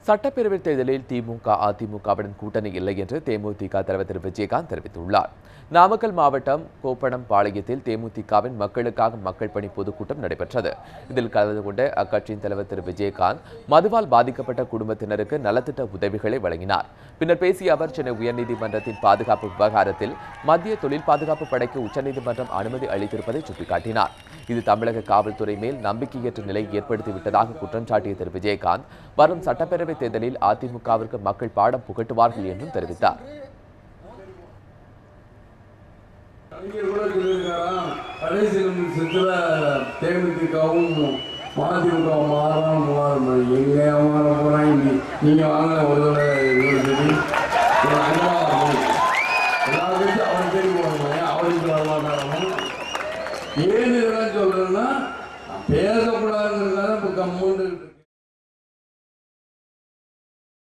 சட்டப்பேரவைத் தேர்தலில் திமுக அதிமுகவுடன் கூட்டணி இல்லை என்று தேமுதிக தலைவர் திரு விஜயகாந்த் தெரிவித்துள்ளார். நாமக்கல் மாவட்டம் கோப்பனம்பாளையத்தில் தேமுதிகவின் மக்களுக்காக மக்கள் பணி பொதுக்கூட்டம் நடைபெற்றது. இதில் கலந்து கொண்ட அக்கட்சியின் தலைவர் திரு விஜயகாந்த் மதுவால் பாதிக்கப்பட்ட குடும்பத்தினருக்கு நலத்திட்ட உதவிகளை வழங்கினார். பின்னர் பேசிய அவர், சென்னை உயர்நீதிமன்றத்தின் பாதுகாப்பு விவகாரத்தில் மத்திய தொழில் பாதுகாப்பு படைக்கு உச்சநீதிமன்றம் அனுமதி அளித்திருப்பதை சுட்டிக்காட்டினார். இது தமிழக காவல்துறை மேல் நம்பிக்கையற்ற நிலை ஏற்படுத்திவிட்டதாக குற்றம் சாட்டிய திரு விஜயகாந்த், வரும் சட்டப்பேரவைத் தேர்தலில் அதிமுகவிற்கு மக்கள் பாடம் புகட்டுவார்கள் என்றும் தெரிவித்தார். மதிமுக மாறாம எங்கே மாற போறாங்க. நீங்க வாங்க ஒரு